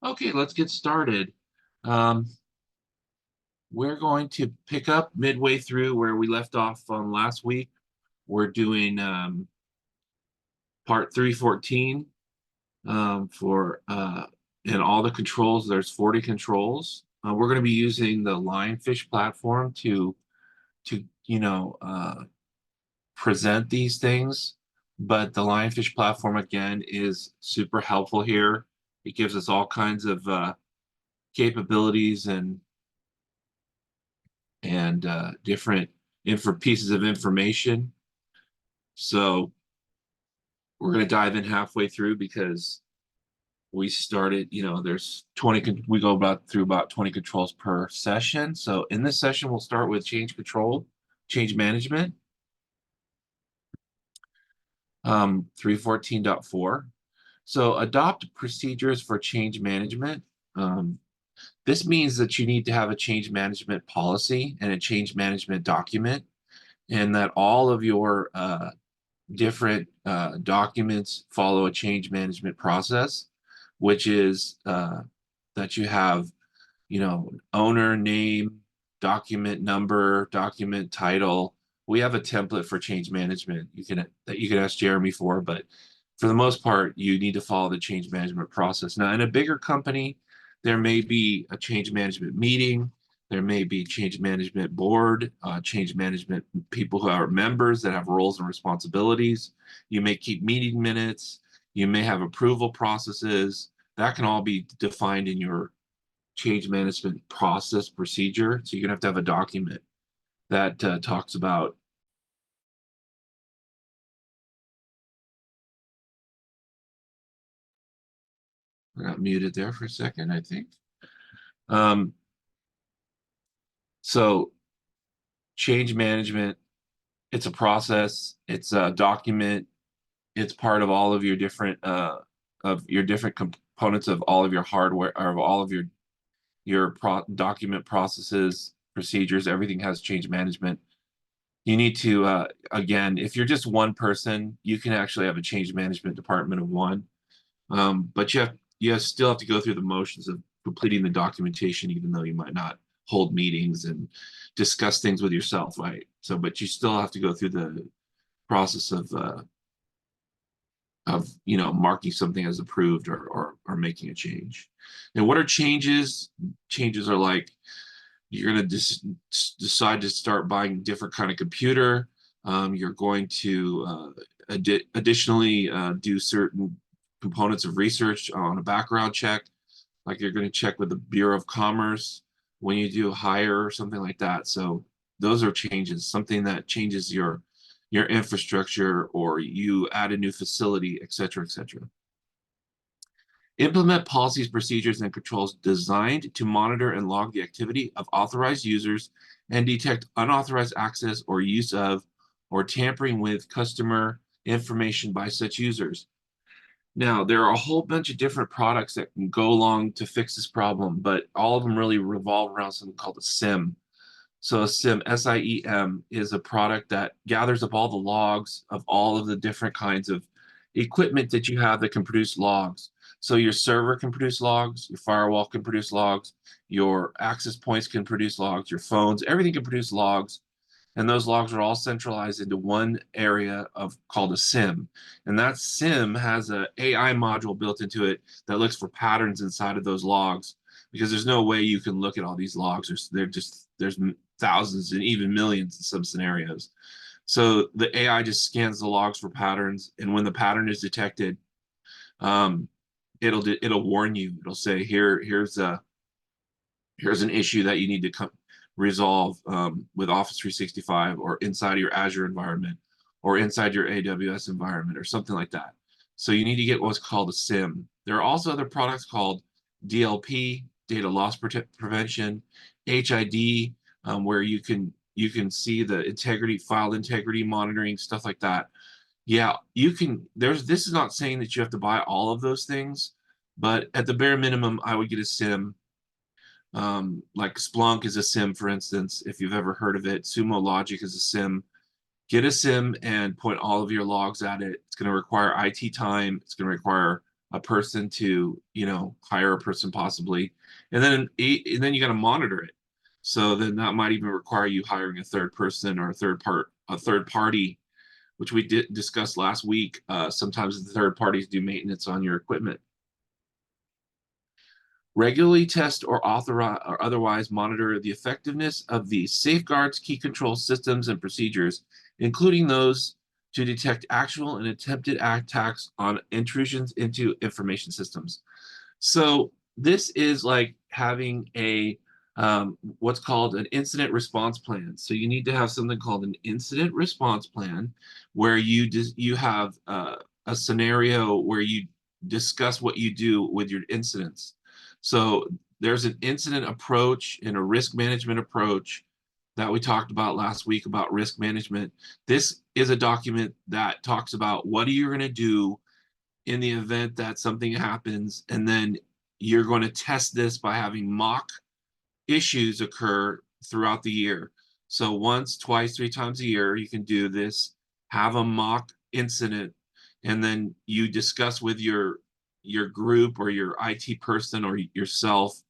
Okay, let's get started. Um, we're going to pick up midway through where we left off on last week. We're doing part 314 for and all the controls. There's 40 controls. We're going to be using the Lionfish platform to present these things. But the Lionfish platform again is super helpful here. It gives us all kinds of capabilities and different pieces of information. So we're going to dive in halfway through because we started, there's 20, we go through about 20 controls per session. So in this session, we'll start with change management, 314.4. So adopt procedures for change management. Um, this means that you need to have a change management policy and a change management document, and that all of your different documents follow a change management process, which is that you have, owner name, document number, document title. We have a template for change management that you can ask Jeremy for, but for the most part, you need to follow the change management process. Now, in a bigger company, there may be a change management meeting. There may be change management board, change management people who are members that have roles and responsibilities. You may keep meeting minutes. You may have approval processes. That can all be defined in your change management process procedure. So you're going to have a document that talks about. I got muted there for a second, I think. Um, so change management, it's a process, it's a document, it's part of all of your different components of all of your hardware or of all of your document processes, procedures. Everything has change management. You need to again, if you're just one person, you can actually have a change management department of one. But you still have to go through the motions of completing the documentation, even though you might not hold meetings and discuss things with yourself, right? So, but you still have to go through the process of marking something as approved or making a change. And what are changes? Changes are like you're going to decide to start buying a different kind of computer. You're going to additionally do certain components of research on a background check, like you're going to check with the Bureau of Commerce when you do a hire or something like that. So those are changes, something that changes your infrastructure, or you add a new facility, et cetera, et cetera. Implement policies, procedures, and controls designed to monitor and log the activity of authorized users and detect unauthorized access or use of or tampering with customer information by such users. Now, there are a whole bunch of different products that can go along to fix this problem, but all of them really revolve around something called a SIM. So a SIM, SIEM, is a product that gathers up all the logs of all of the different kinds of equipment that you have that can produce logs. So your server can produce logs, your firewall can produce logs, your access points can produce logs, your phones, everything can produce logs. And those logs are all centralized into one area called a SIM. And that SIM has an AI module built into it that looks for patterns inside of those logs, because there's no way you can look at all these logs. There's thousands and even millions in some scenarios. So the AI just scans the logs for patterns, and when the pattern is detected, um, it'll warn you. It'll say here's an issue that you need to resolve with Office 365 or inside of your Azure environment or inside your AWS environment or something like that. So you need to get what's called a SIM. There are also other products called DLP, data loss prevention, HID, where you can see the file integrity monitoring, stuff like that. Yeah, you can. This is not saying that you have to buy all of those things, but at the bare minimum, I would get a SIM. Like Splunk is a SIM, for instance, if you've ever heard of it. Sumo Logic is a SIM. Get a SIM and point all of your logs at it. It's going to require IT time. It's going to require a person to, hire a person possibly, and then you got to monitor it. So then that might even require you hiring a third person or a third party, which we did discuss last week. Sometimes the third parties do maintenance on your equipment. Regularly test or authorize or otherwise monitor the effectiveness of the safeguards, key control systems, and procedures, including those to detect actual and attempted attacks on intrusions into information systems. So this is like having a what's called an incident response plan. So you need to have something called an incident response plan, where you have a scenario where you discuss what you do with your incidents. So there's an incident approach and a risk management approach that we talked about last week about risk management. This is a document that talks about what are you going to do in the event that something happens, and then you're going to test this by having mock issues occur throughout the year. So once, twice, three times a year, you can do this, have a mock incident, and then you discuss with your group or your IT person or yourself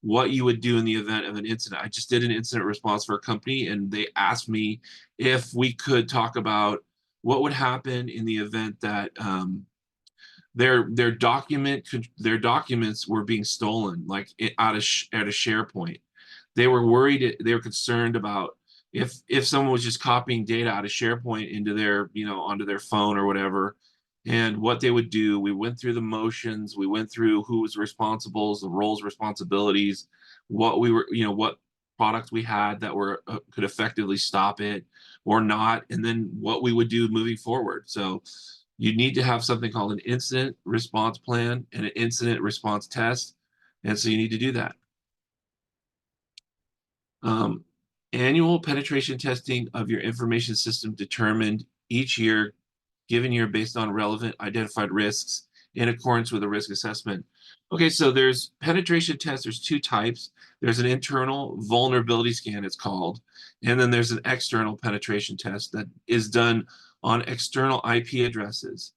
what you would do in the event of an incident. I just did an incident response for a company, and they asked me if we could talk about what would happen in the event that their documents were being stolen, like out of at a SharePoint. They were worried, they were concerned about if someone was just copying data out of SharePoint into their, onto their phone or whatever, and what they would do. We went through the motions, we went through who was responsible, the roles, responsibilities, what we were, what products we had that were could effectively stop it or not, and then what we would do moving forward. So you need to have something called an incident response plan and an incident response test. And so you need to do that. Um, Annual penetration testing of your information system determined each year, given year, based on relevant identified risks in accordance with a risk assessment. Okay, so there's penetration tests. There's two types. There's an internal vulnerability scan, it's called, and then there's an external penetration test that is done on external IP addresses.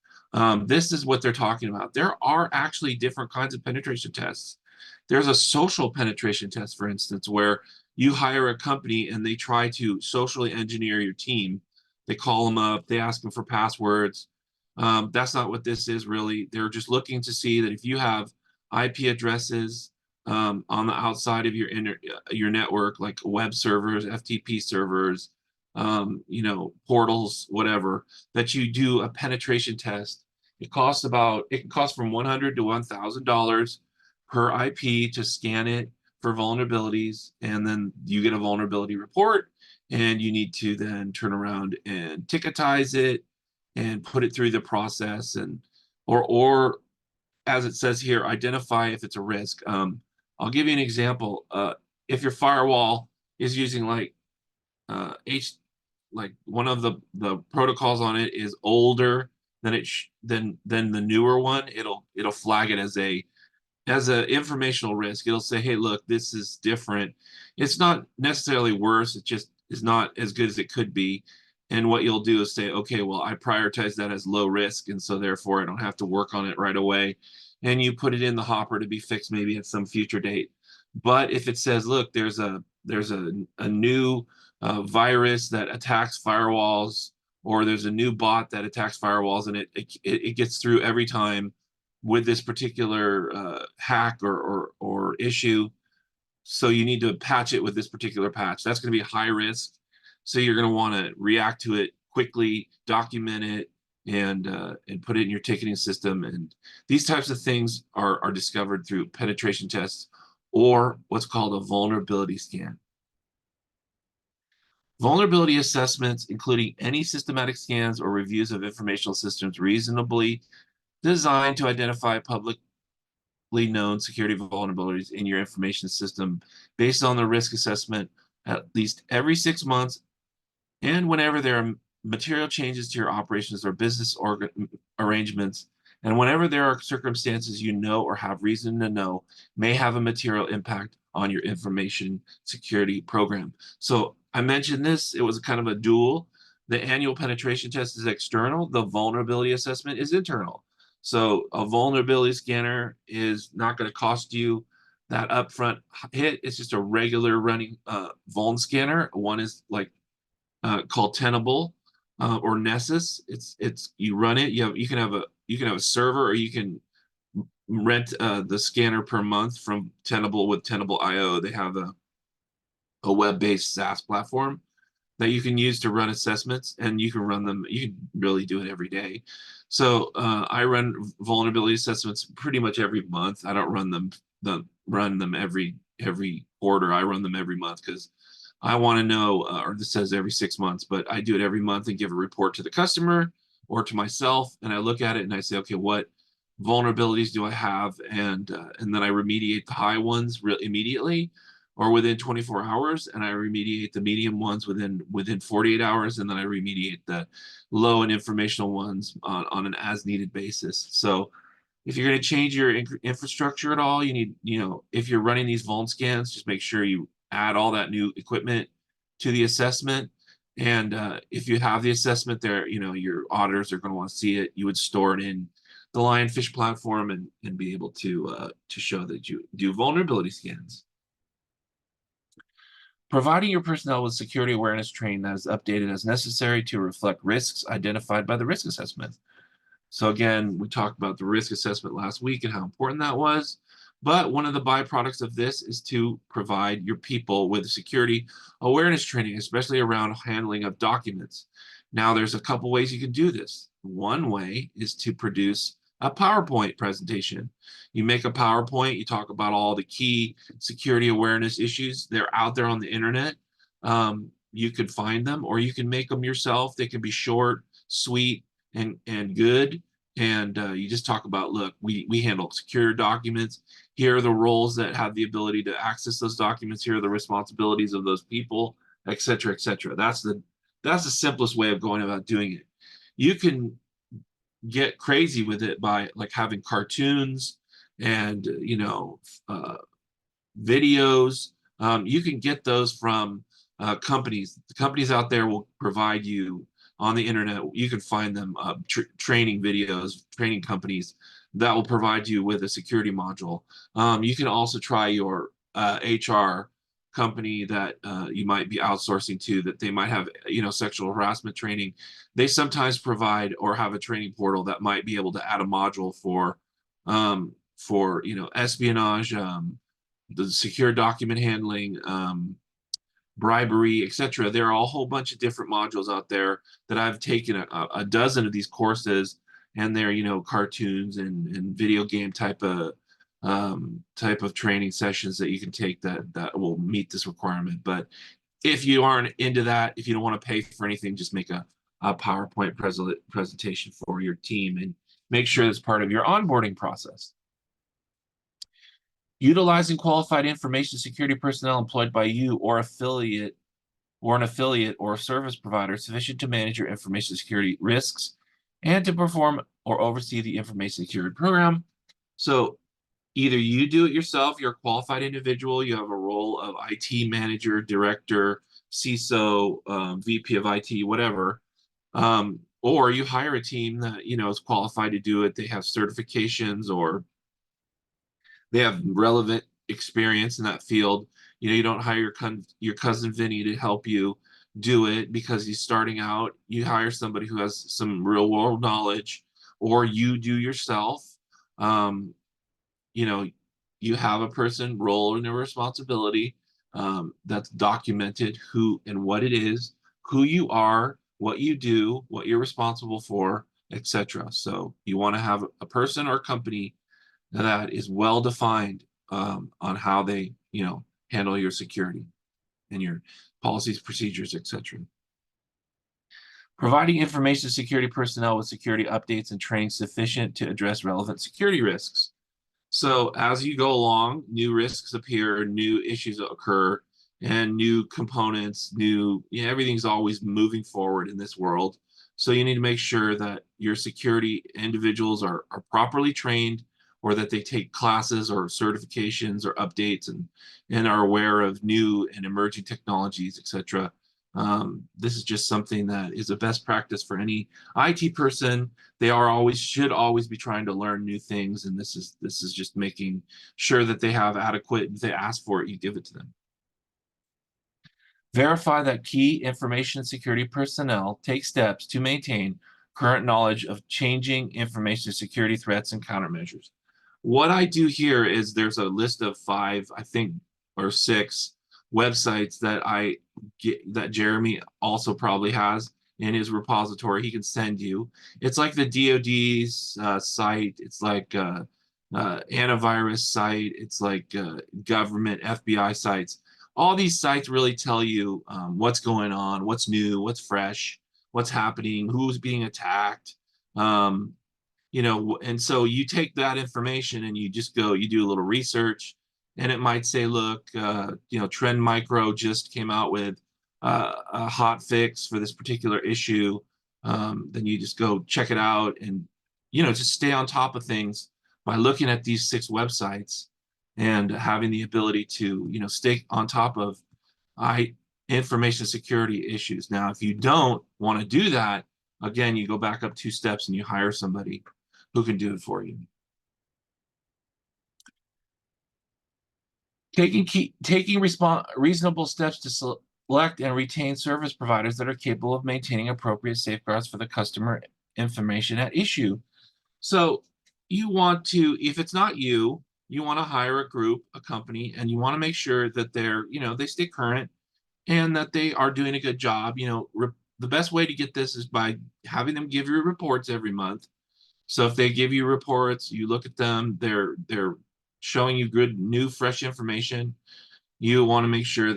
This is what they're talking about. There are actually different kinds of penetration tests. There's a social penetration test, for instance, where you hire a company and they try to socially engineer your team. They call them up, they ask them for passwords. That's not what this is really. They're just looking to see that if you have IP addresses on the outside of your network, like web servers, FTP servers, portals, whatever, that you do a penetration test. It can cost from $100 to $1,000 per IP to scan it for vulnerabilities, and then you get a vulnerability report, and you need to then turn around and ticketize it and put it through the process, and or as it says here, identify if it's a risk. I'll give you an example. If your firewall is using like like one of the protocols on it is older than than the newer one, it'll flag it as a informational risk. It'll say, hey, look, this is different. It's not necessarily worse. It just is not as good as it could be. And what you'll do is say, okay, well, I prioritize that as low risk, and so therefore I don't have to work on it right away. And you put it in the hopper to be fixed maybe at some future date. But if it says, look, there's a new virus that attacks firewalls, or there's a new bot that attacks firewalls, and it gets through every time with this particular hack or issue. So you need to patch it with this particular patch. That's going to be high risk. So you're going to want to react to it quickly, document it, and put it in your ticketing system. And these types of things are discovered through penetration tests or what's called a vulnerability scan. Vulnerability assessments, including any systematic scans or reviews of informational systems reasonably designed to identify publicly known security vulnerabilities in your information system based on the risk assessment at least every 6 months, and whenever there are material changes to your operations or business arrangements, and whenever there are circumstances you know or have reason to know may have a material impact on your information security program. So I mentioned this, it was kind of a dual. The annual penetration test is external, the vulnerability assessment is internal. So a vulnerability scanner is not going to cost you that upfront hit. It's just a regular running vuln scanner. One is like called Tenable or Nessus. It's you run it. You can have a server, or you can rent the scanner per month from Tenable with Tenable IO. They have a web-based SaaS platform that you can use to run assessments, and you can run them. You can really do it every day. So I run vulnerability assessments pretty much every month. I don't run them every quarter. I run them every month because I want to know, or this says every 6 months, but I do it every month and give a report to the customer or to myself, and I look at it and I say, okay, what vulnerabilities do I have, and then I remediate the high ones immediately or within 24 hours, and I remediate the medium ones within 48 hours, and then I remediate the low and informational ones on an as needed basis. So if you're going to change your infrastructure at all, you need, if you're running these vuln scans, just make sure you add all that new equipment to the assessment. And if you have the assessment there, your auditors are going to want to see it. You would store it in the Lionfish platform and be able to show that you do vulnerability scans. Providing your personnel with security awareness training that is updated as necessary to reflect risks identified by the risk assessment. So again, we talked about the risk assessment last week and how important that was. But one of the byproducts of this is to provide your people with security awareness training, especially around handling of documents. Now, there's a couple ways you can do this. One way is to produce a PowerPoint presentation. You make a PowerPoint, you talk about all the key security awareness issues. They're out there on the internet. You could find them, or you can make them yourself. They can be short, sweet, and good. And you just talk about, look, we handle secure documents. Here are the roles that have the ability to access those documents. Here are the responsibilities of those people, et cetera, et cetera. That's the simplest way of going about doing it. You can get crazy with it by like having cartoons and videos. You can get those from companies. The companies out there will provide you on the internet. You can find them training videos, training companies that will provide you with a security module. You can also try your HR company that you might be outsourcing to, that they might have sexual harassment training. They sometimes provide or have a training portal that might be able to add a module for espionage, the secure document handling, bribery, etc. There are a whole bunch of different modules out there that I've taken a dozen of these courses, and they're cartoons and video game type of training sessions that you can take that will meet this requirement. But if you aren't into that, if you don't want to pay for anything, just make a PowerPoint presentation for your team and make sure it's part of your onboarding process. Utilizing qualified information security personnel employed by you or an affiliate or service provider sufficient to manage your information security risks and to perform or oversee the information security program. So either you do it yourself, you're a qualified individual, you have a role of IT manager, director, CISO, VP of IT, whatever, or you hire a team that is qualified to do it. They have certifications or they have relevant experience in that field. You don't hire your cousin Vinny to help you do it because he's starting out. You hire somebody who has some real world knowledge, or you do yourself. You have a person role and a responsibility that's documented who and what it is, who you are, what you do, what you're responsible for, etc. So you want to have a person or company that is well defined on how they handle your security and your policies, procedures, etc. Providing information security personnel with security updates and training sufficient to address relevant security risks. So as you go along, new risks appear, new issues occur, and new components, everything's always moving forward in this world. So you need to make sure that your security individuals are properly trained, or that they take classes or certifications or updates and are aware of new and emerging technologies, etc. This is just something that is a best practice for any IT person. They should always be trying to learn new things, and this is just making sure that they have adequate. If they ask for it, you give it to them. Verify that key information security personnel take steps to maintain current knowledge of changing information security threats and countermeasures. What I do here is there's a list of 5, I think, or 6 websites that I get that Jeremy also probably has in his repository. He can send you. It's like the DoD's site. It's like antivirus site. It's like government FBI sites. All these sites really tell you what's going on, what's new, what's fresh, what's happening, who's being attacked. Um, and so you take that information and you just go, you do a little research, and it might say, look, Trend Micro just came out with a hot fix for this particular issue. Then you just go check it out and, just stay on top of things by looking at these 6 websites and having the ability to, stay on top of information security issues. Now, if you don't want to do that, again, you go back up 2 steps and you hire somebody who can do it for you. Taking reasonable steps to select and retain service providers that are capable of maintaining appropriate safeguards for the customer information at issue. So you want to, if it's not you, you want to hire a group, a company, and you want to make sure that they stay current and that they are doing a good job. The best way to get this is by having them give you reports every month. So if they give you reports, you look at them, they're showing you good, new, fresh information. You want to make sure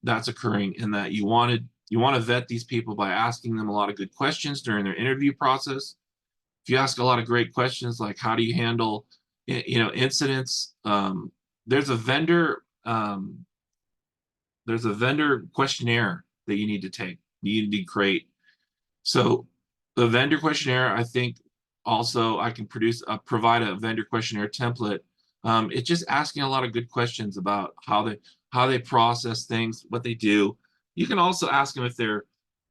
that's occurring, and that you want to vet these people by asking them a lot of good questions during their interview process. If you ask a lot of great questions like how do you handle incidents, there's a vendor questionnaire that you need to take. You need to create. So the vendor questionnaire, I think also I can provide a vendor questionnaire template. It's just asking a lot of good questions about how they process things, what they do. You can also ask them if they're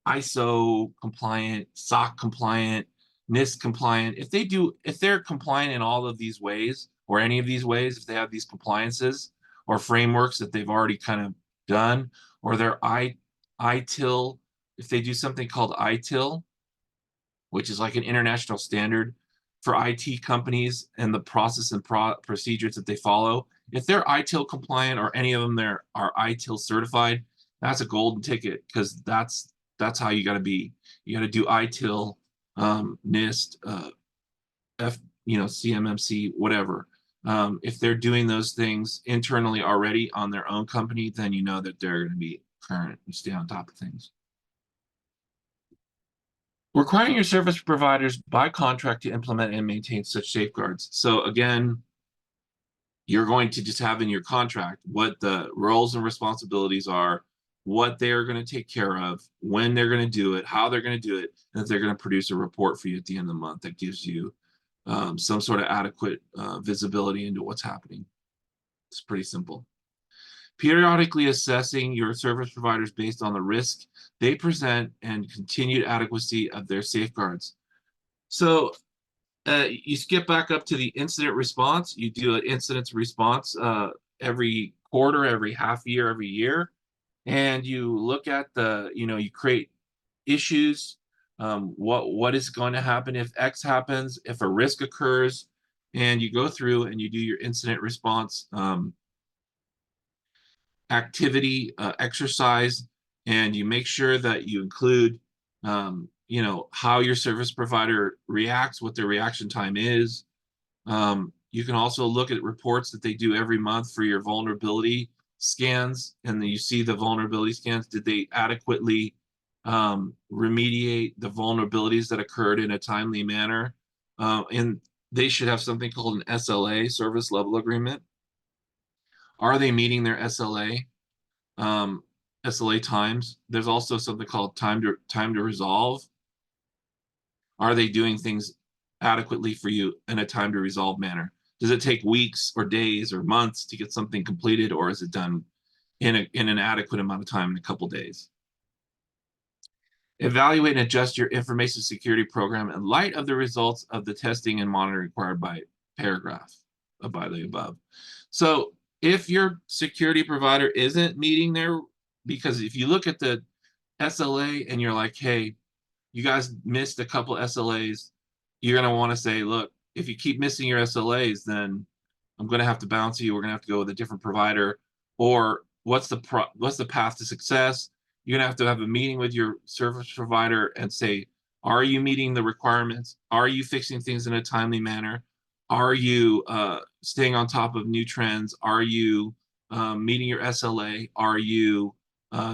ISO compliant, SOC compliant, NIST compliant. If they're compliant in all of these ways, or any of these ways, if they have these compliances or frameworks that they've already kind of done, or they're ITIL, if they do something called ITIL, which is like an international standard for IT companies and the process and procedures that they follow. If they're ITIL compliant, or any of them are ITIL certified, that's a golden ticket, because that's how you got to be. You got to do ITIL, NIST, CMMC, whatever. If they're doing those things internally already on their own company, then you know that they're going to be current and stay on top of things. Requiring your service providers by contract to implement and maintain such safeguards. So again, you're going to just have in your contract what the roles and responsibilities are, what they're going to take care of, when they're going to do it, how they're going to do it, and that they're going to produce a report for you at the end of the month that gives you some sort of adequate visibility into what's happening. It's pretty simple. Periodically assessing your service providers based on the risk they present and continued adequacy of their safeguards. So you skip back up to the incident response. You do an incident response every quarter, every half year, every year. And you look at you create issues. What is going to happen if X happens, if a risk occurs, and you go through and you do your incident response activity exercise, and you make sure that you include how your service provider reacts, what their reaction time is. You can also look at reports that they do every month for your vulnerability scans, and then you see the vulnerability scans. Did they adequately remediate the vulnerabilities that occurred in a timely manner? And they should have something called an SLA, service level agreement. Are they meeting their SLA times? There's also something called time to resolve. Are they doing things adequately for you in a time to resolve manner? Does it take weeks or days or months to get something completed, or is it done in an adequate amount of time in a couple days? Evaluate and adjust your information security program in light of the results of the testing and monitoring required by paragraph by the above. So if your security provider isn't meeting their, because if you look at the SLA and you're like, hey, you guys missed a couple SLAs, you're going to want to say, look, if you keep missing your SLAs, then I'm going to have to bounce you. We're going to have to go with a different provider. Or what's the path to success? You're going to have a meeting with your service provider and say, are you meeting the requirements? Are you fixing things in a timely manner? Are you staying on top of new trends? Are you meeting your SLA?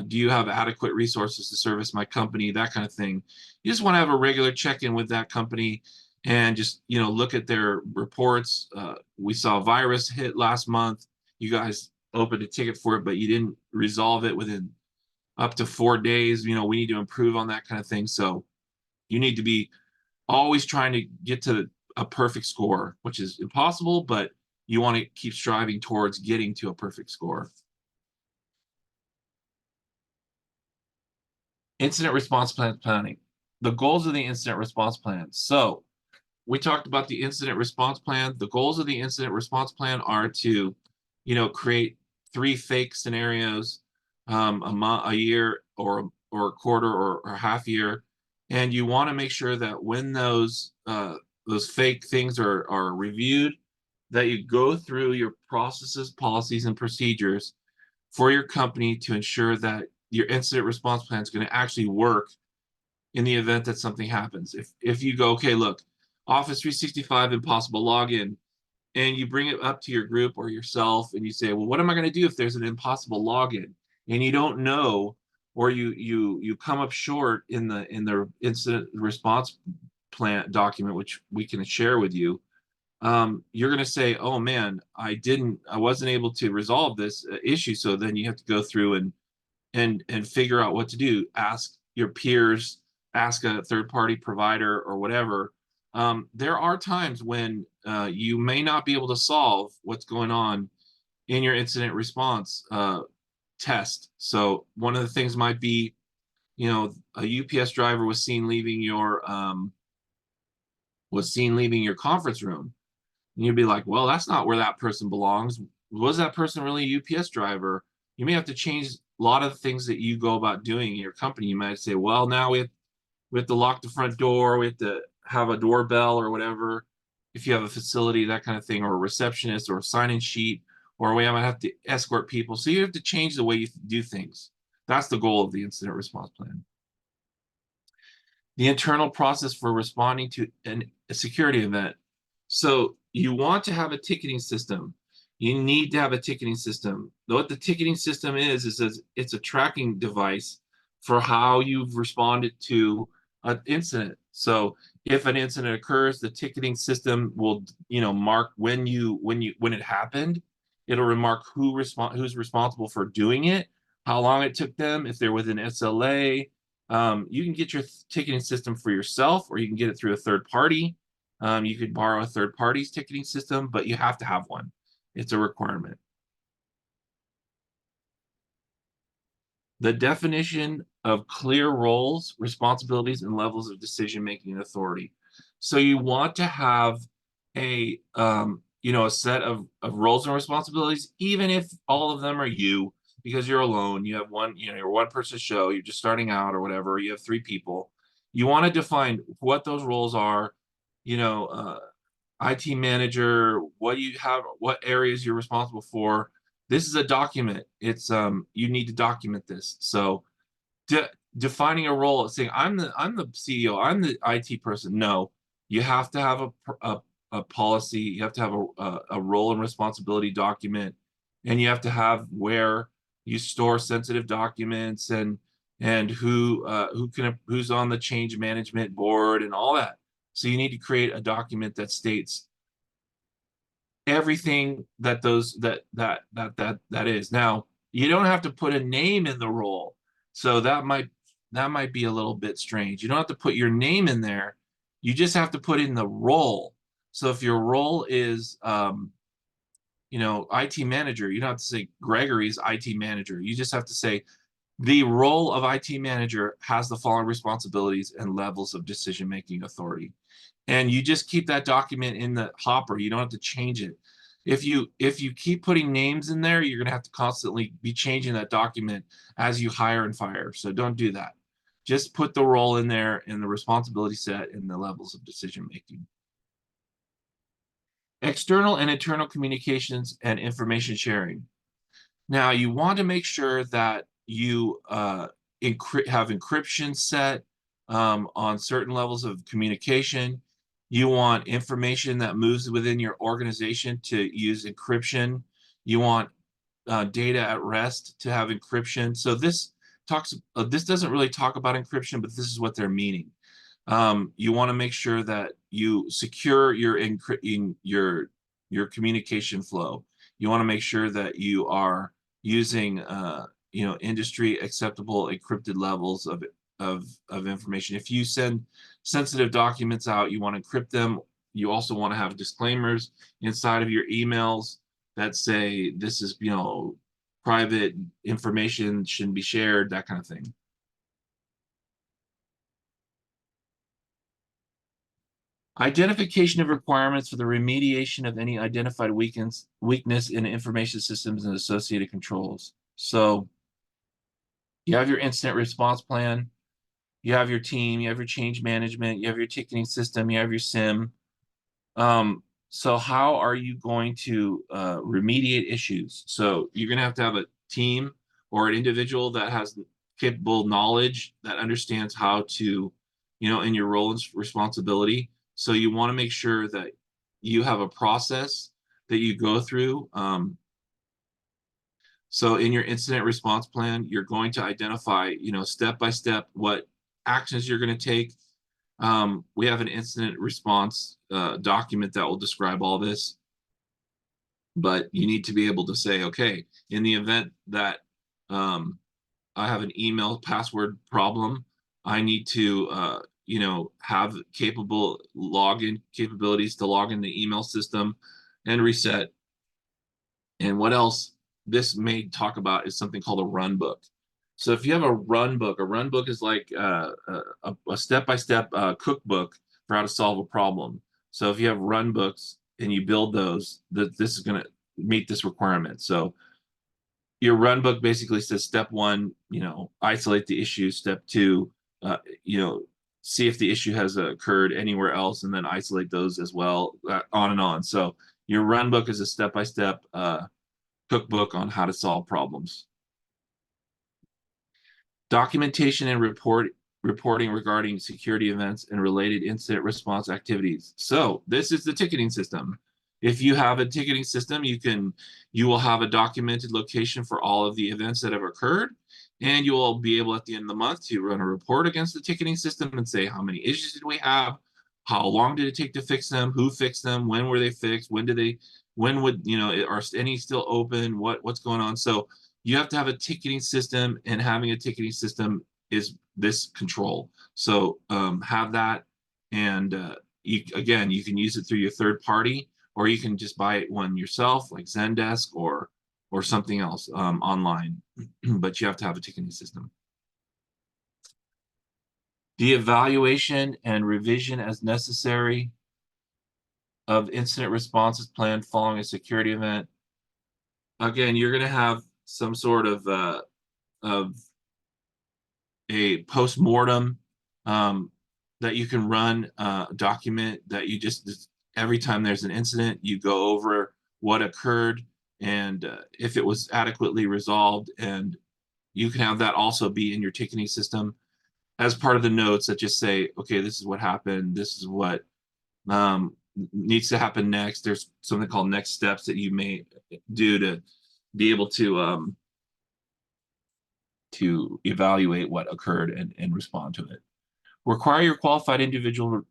Do you have adequate resources to service my company? That kind of thing. You just want to have a regular check-in with that company and just look at their reports. We saw a virus hit last month. You guys opened a ticket for it, but you didn't resolve it within up to 4 days. We need to improve on that kind of thing. So you need to be always trying to get to a perfect score, which is impossible, but you want to keep striving towards getting to a perfect score. Incident response plan planning. The goals of the incident response plan. So we talked about the incident response plan. The goals of the incident response plan are to, create 3 fake scenarios, a year or a quarter or half year, and you want to make sure that when those fake things are reviewed, that you go through your processes, policies, and procedures for your company to ensure that your incident response plan is going to actually work in the event that something happens. If you go, okay, look, Office 365 impossible login, and you bring it up to your group or yourself and you say, well, what am I going to do if there's an impossible login? And you don't know, or you come up short in the incident response plan document, which we can share with you. You're going to say, oh man, I wasn't able to resolve this issue. So then you have to go through and figure out what to do. Ask your peers, ask a third-party provider or whatever. There are times when you may not be able to solve what's going on in your incident response test. So one of the things might be, a UPS driver was seen leaving your conference room. And you'd be like, well, that's not where that person belongs. Was that person really a UPS driver? You may have to change a lot of things that you go about doing in your company. You might say, well, now we have to lock the front door. We have to have a doorbell or whatever. If you have a facility, that kind of thing, or a receptionist or a sign-in sheet, or we might have to escort people. So you have to change the way you do things. That's the goal of the incident response plan. The internal process for responding to a security event. So you want to have a ticketing system. You need to have a ticketing system. What the ticketing system is it's a tracking device for how you've responded to an incident. So if an incident occurs, the ticketing system will, mark when it happened. It'll remark who's responsible for doing it, how long it took them, if they're within SLA. You can get your ticketing system for yourself, or you can get it through a third party. You could borrow a third party's ticketing system, but you have to have one. It's a requirement. The definition of clear roles, responsibilities, and levels of decision-making and authority. So you want to have a set of roles and responsibilities, even if all of them are you, because you're alone. You have one, you're one person show, you're just starting out or whatever, you have 3 people. You want to define what those roles are, IT manager, what areas you're responsible for. This is a document. It's you need to document this. So defining a role, saying I'm the CEO, I'm the IT person. No, you have to have a policy. You have to have a role and responsibility document, and you have to have where you store sensitive documents and who's on the change management board and all that. So you need to create a document that states everything that is. Now, you don't have to put a name in the role. So that might be a little bit strange. You don't have to put your name in there. You just have to put in the role. So if your role is IT manager, you don't have to say Gregory's IT manager. You just have to say The role of IT manager has the following responsibilities and levels of decision-making authority. And you just keep that document in the hopper. You don't have to change it. If you keep putting names in there, you're going to have to constantly be changing that document as you hire and fire. So don't do that. Just put the role in there and the responsibility set and the levels of decision making. External and internal communications and information sharing. Now, you want to make sure that you have encryption set on certain levels of communication. You want information that moves within your organization to use encryption. You want data at rest to have encryption. So this doesn't really talk about encryption, but this is what they're meaning. You want to make sure that you secure your communication flow. You want to make sure that you are using industry acceptable encrypted levels of information. If you send sensitive documents out, you want to encrypt them. You also want to have disclaimers inside of your emails that say this is private information, shouldn't be shared, that kind of thing. Identification of requirements for the remediation of any identified weakness in information systems and associated controls. So you have your incident response plan, you have your team, you have your change management, you have your ticketing system, you have your SIM. So how are you going to remediate issues? So you're going to have a team or an individual that has capable knowledge that understands how to, in your role and responsibility. So you want to make sure that you have a process that you go through. So in your incident response plan, you're going to identify, step by step what actions you're going to take. We have an incident response document that will describe all this. But you need to be able to say, okay, in the event that I have an email password problem, I need to, have capable login capabilities to log in the email system and reset. And what else this may talk about is something called a run book. So if you have a run book is like a step-by-step cookbook for how to solve a problem. So if you have run books and you build those, this is going to meet this requirement. So your run book basically says step one, isolate the issue. Step two, see if the issue has occurred anywhere else, and then isolate those as well, on and on. So your run book is a step-by-step cookbook on how to solve problems. Documentation and reporting regarding security events and related incident response activities. So this is the ticketing system. If you have a ticketing system, you will have a documented location for all of the events that have occurred, and you will be able at the end of the month to run a report against the ticketing system and say how many issues did we have, how long did it take to fix them, who fixed them, when were they fixed, when would, are any still open, what's going on. So you have to have a ticketing system, and having a ticketing system is this control. So have that, and you can use it through your third party, or you can just buy one yourself, like Zendesk or something else online. But you have to have a ticketing system. The evaluation and revision as necessary of incident responses planned following a security event. Again, you're going to have some sort of a post-mortem that you can run document that you just every time there's an incident, you go over what occurred and if it was adequately resolved, and you can have that also be in your ticketing system as part of the notes that just say, okay, this is what happened, this is what needs to happen next. There's something called next steps that you may do to be able to evaluate what occurred and respond to it. Require your qualified individual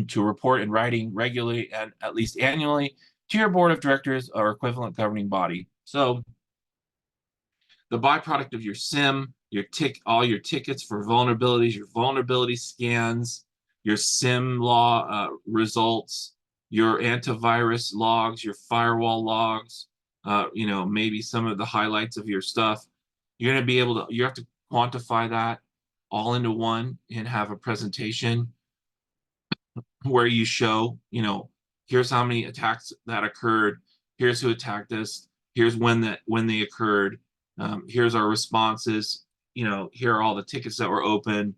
to report in writing regularly and at least annually to your board of directors or equivalent governing body. So the byproduct of your SIM, all your tickets for vulnerabilities, your vulnerability scans, your SIM law results, your antivirus logs, your firewall logs, maybe some of the highlights of your stuff. You're going to be able to, you have to quantify that all into one and have a presentation where you show, here's how many attacks that occurred, here's who attacked us, here's when they occurred, here's our responses, here are all the tickets that were open,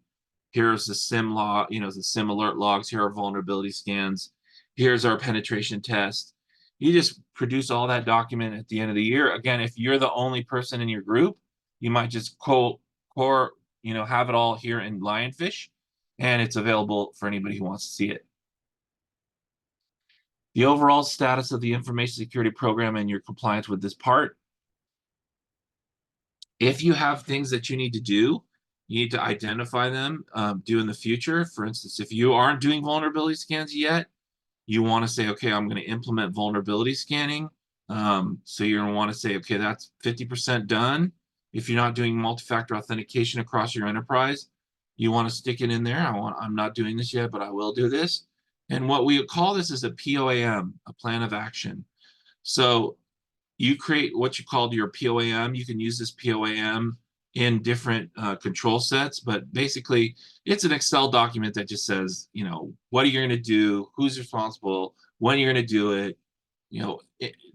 here's the sim log, the sim alert logs, here are vulnerability scans, here's our penetration test. You just produce all that document at the end of the year. Again, if you're the only person in your group, you might just have it all here in Lionfish, and it's available for anybody who wants to see it. The overall status of the information security program and your compliance with this part. If you have things that you need to do, you need to identify them, do in the future. For instance, if you aren't doing vulnerability scans yet, you want to say, okay, I'm going to implement vulnerability scanning. So you're going to want to say, okay, that's 50% done. If you're not doing multi-factor authentication across your enterprise, you want to stick it in there. I'm not doing this yet, but I will do this. And what we call this is a POAM, a plan of action. So you create what you called your POAM. You can use this POAM in different control sets, but basically it's an Excel document that just says, what are you going to do, who's responsible, when you're going to do it,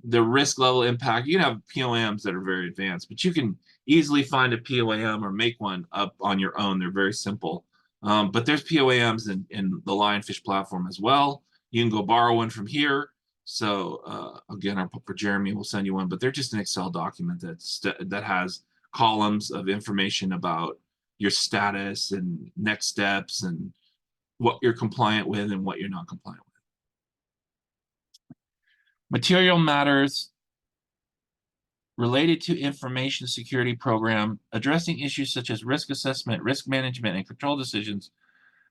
the risk level impact. You can have POAMs that are very advanced, but you can easily find a POAM or make one up on your own. They're very simple. But there's POAMs in the Lionfish platform as well. You can go borrow one from here. So again, for Jeremy, we'll send you one, but they're just an Excel document that has columns of information about your status and next steps and what you're compliant with and what you're not compliant with. Material matters related to information security program, addressing issues such as risk assessment, risk management, and control decisions,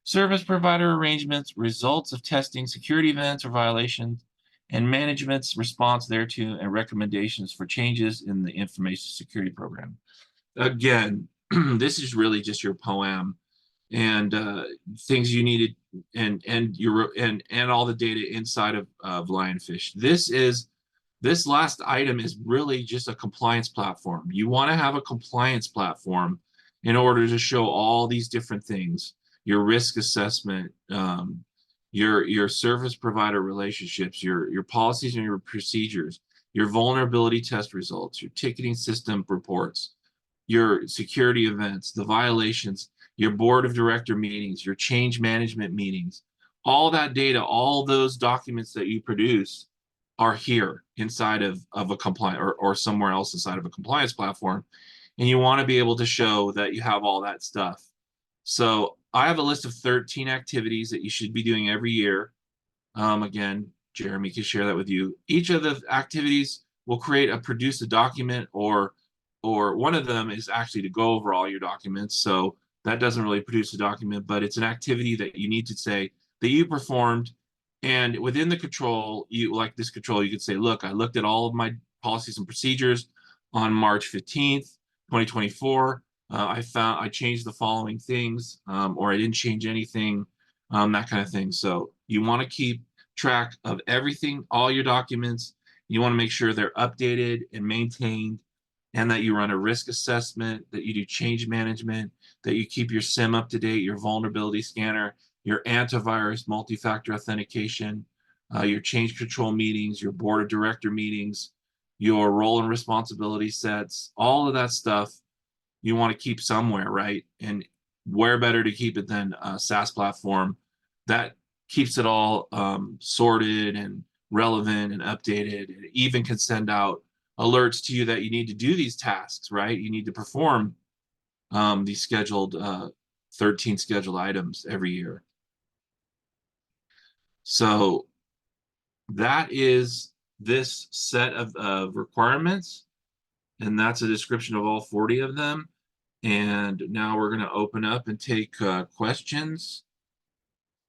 service provider arrangements, results of testing, security events or violations, and management's response thereto, and recommendations for changes in the information security program. Again, this is really just your POAM and things you needed and all the data inside of Lionfish. This last item is really just a compliance platform. You want to have a compliance platform in order to show all these different things, your risk assessment, your service provider relationships, your policies and your procedures, your vulnerability test results, your ticketing system reports, your security events, the violations, your board of director meetings, your change management meetings, all that data, all those documents that you produce are here inside of a compliance or somewhere else inside of a compliance platform. And you want to be able to show that you have all that stuff. So I have a list of 13 activities that you should be doing every year. Again, Jeremy can share that with you. Each of the activities will produce a document, or one of them is actually to go over all your documents. So that doesn't really produce a document, but it's an activity that you need to say that you performed. And within the control, like this control, you could say, look, I looked at all of my policies and procedures on March 15th, 2024. I changed the following things, or I didn't change anything, that kind of thing. So you want to keep track of everything, all your documents. You want to make sure they're updated and maintained, and that you run a risk assessment, that you do change management, that you keep your SIM up to date, your vulnerability scanner, your antivirus, multi-factor authentication, your change control meetings, your board of director meetings, your role and responsibility sets, all of that stuff you want to keep somewhere, right? And where better to keep it than a SaaS platform that keeps it all sorted and relevant and updated. It even can send out alerts to you that you need to do these tasks, right? You need to perform these 13 scheduled items every year. So that is this set of requirements, and that's a description of all 40 of them. And now we're going to open up and take questions.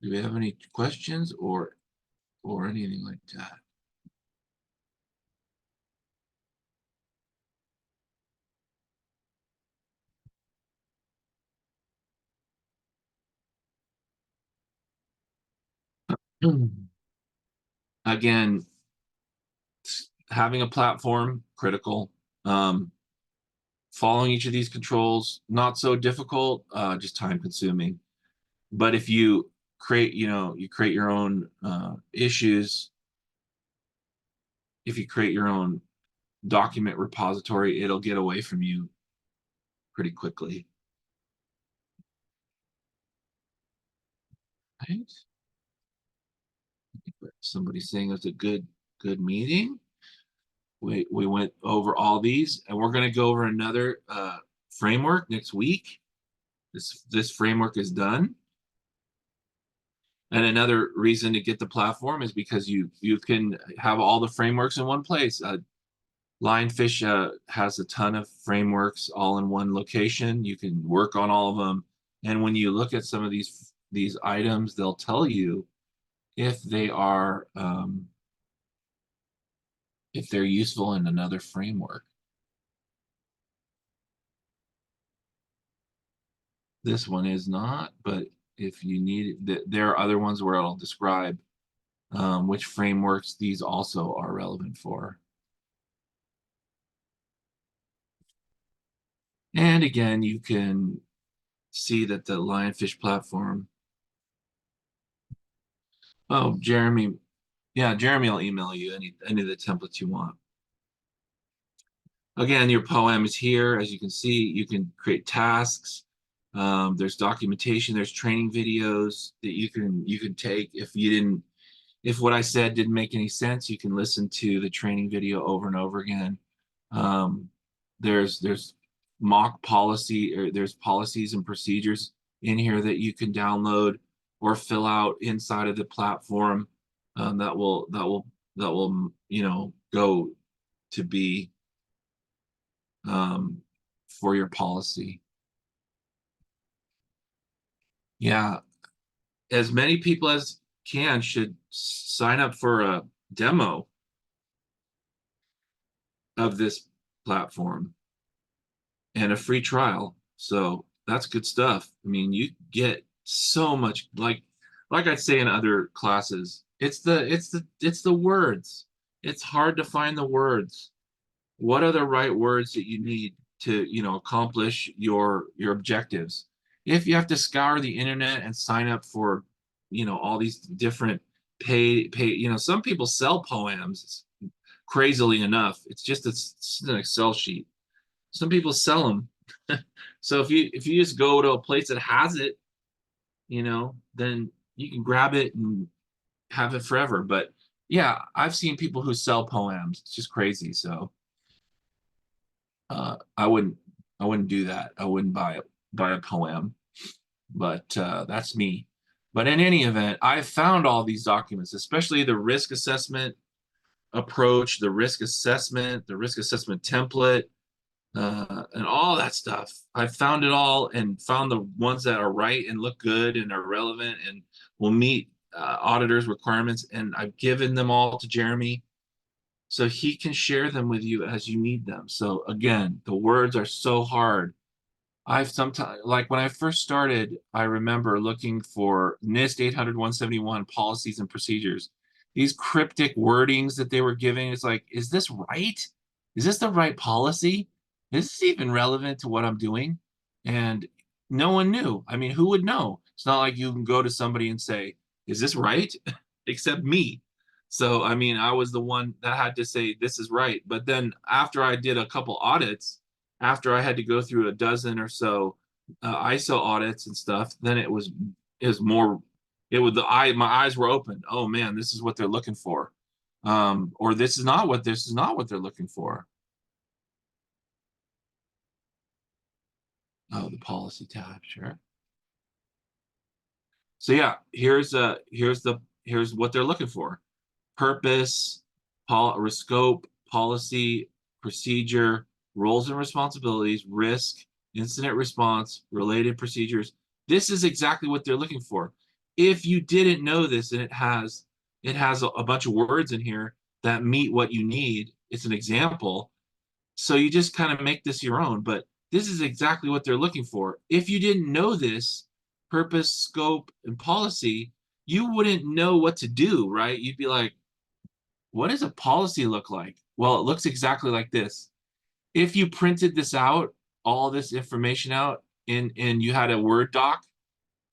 Do we have any questions or anything like that? Again, having a platform, critical. following each of these controls, not so difficult, just time consuming. But if you create, you create your own issues, if you create your own document repository, it'll get away from you pretty quickly. Right? Somebody's saying it's a good meeting. We went over all these, and we're going to go over another framework next week. This framework is done. And another reason to get the platform is because you can have all the frameworks in one place. Lionfish has a ton of frameworks all in one location. You can work on all of them. And when you look at some of these items, they'll tell you if they are if they're useful in another framework. This one is not, but if you need it, there are other ones where I'll describe which frameworks these also are relevant for. And again, you can see that the Lionfish platform. Oh, Jeremy. Yeah, Jeremy will email you any of the templates you want. Again, your poem is here. As you can see, you can create tasks. There's documentation, there's training videos that you can take. If what I said didn't make any sense, you can listen to the training video over and over again. There's mock policy, or there's policies and procedures in here that you can download or fill out inside of the platform that will go to be for your policy. Yeah, as many people as can should sign up for a demo of this platform and a free trial. So that's good stuff. I mean, you get so much, like I'd say in other classes, it's the words. It's hard to find the words. What are the right words that you need to, accomplish your objectives? If you have to scour the internet and sign up for, all these different pay, some people sell poems, crazily enough. It's an Excel sheet. Some people sell them. So if you just go to a place that has it, then you can grab it and have it forever. But yeah, I've seen people who sell poems. It's just crazy. So I wouldn't do that. I wouldn't buy a poem. But that's me. But in any event, I found all these documents, especially the risk assessment approach, the risk assessment template, and all that stuff. I found it all and found the ones that are right and look good and are relevant and will meet auditors' requirements. And I've given them all to Jeremy so he can share them with you as you need them. So again, the words are so hard. I've sometimes, like when I first started, I remember looking for NIST 800-171 policies and procedures. These cryptic wordings that they were giving, it's like, is this right? Is this the right policy? Is this even relevant to what I'm doing? And no one knew. I mean, who would know? It's not like you can go to somebody and say, is this right? Except me. So, I mean, I was the one that had to say, this is right. But then after I did a couple audits, after I had to go through a dozen or so ISO audits and stuff, then it was more. It was my eyes were open. Oh man, this is what they're looking for, or this is not what they're looking for. Oh, the policy tab, sure. So yeah, here's what they're looking for: purpose, scope, policy, procedure, roles and responsibilities, risk, incident response, related procedures. This is exactly what they're looking for. If you didn't know this, and it has a bunch of words in here that meet what you need, it's an example. So you just kind of make this your own, but this is exactly what they're looking for. If you didn't know this, purpose, scope, and policy, you wouldn't know what to do, right? You'd be like, what does a policy look like? Well, it looks exactly like this. If you printed this out all this information out and you had a Word doc,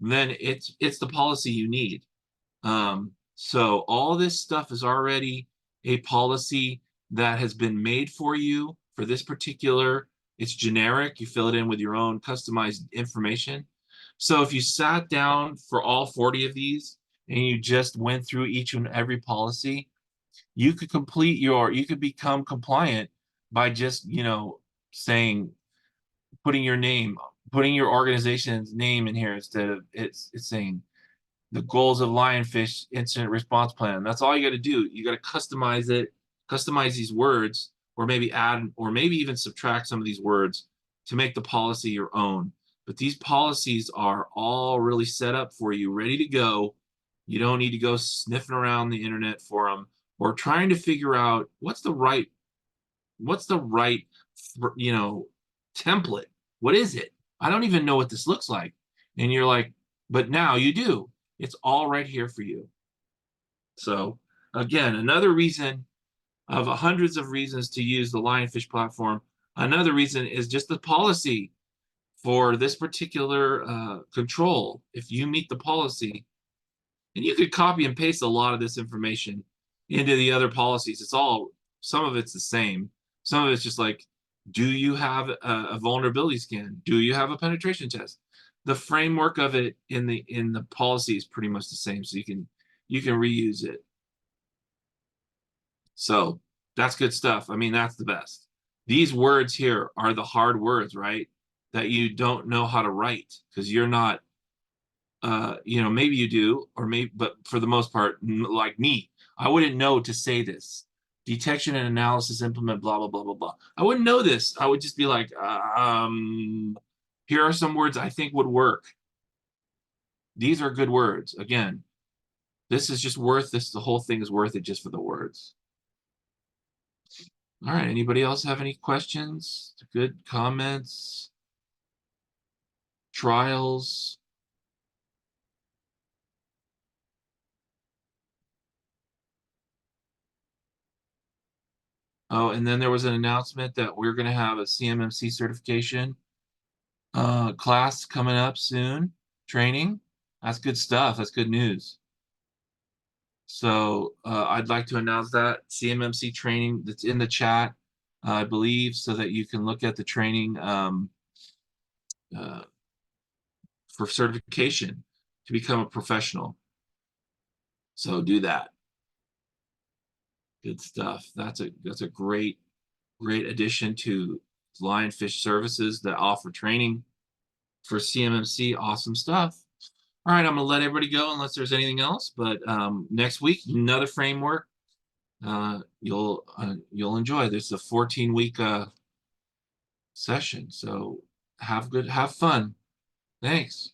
then it's the policy you need. So all this stuff is already a policy that has been made for you for this particular, it's generic. You fill it in with your own customized information. So if you sat down for all 40 of these and you just went through each and every policy, you could become compliant by just, saying, putting your name, putting your organization's name in here instead of it's saying the goals of Lionfish incident response plan. That's all you got to do. You got to customize it, customize these words, or maybe add, or maybe even subtract some of these words to make the policy your own. But these policies are all really set up for you, ready to go. You don't need to go sniffing around the internet for them or trying to figure out what's the right, template. What is it? I don't even know what this looks like. And you're like, but now you do. It's all right here for you. So again, another reason of hundreds of reasons to use the Lionfish platform. Another reason is just the policy for this particular control. If you meet the policy, and you could copy and paste a lot of this information into the other policies. Some of it's the same. Some of it's just like, do you have a vulnerability scan? Do you have a penetration test? The framework of it in the policy is pretty much the same, so you can reuse it. So that's good stuff. I mean, that's the best. These words here are the hard words, right? That you don't know how to write because you're not, maybe you do, or maybe, but for the most part, like me, I wouldn't know to say this. Detection and analysis, implement, blah, blah, blah, blah, blah. I wouldn't know this. I would just be like, here are some words I think would work. These are good words. Again, this is just worth this. The whole thing is worth it just for the words. All right. Anybody else have any questions? Good comments? Trials? Oh, and then there was an announcement that we're going to have a CMMC certification class coming up soon. Training. That's good stuff. That's good news. So I'd like to announce that CMMC training that's in the chat, I believe, so that you can look at the training for certification to become a professional. So do that. Good stuff. That's a great addition to Lionfish Services that offer training for CMMC. Awesome stuff. All right, I'm gonna let everybody go unless there's anything else. But next week, another framework. You'll enjoy. There's a 14-week session. So have fun. Thanks.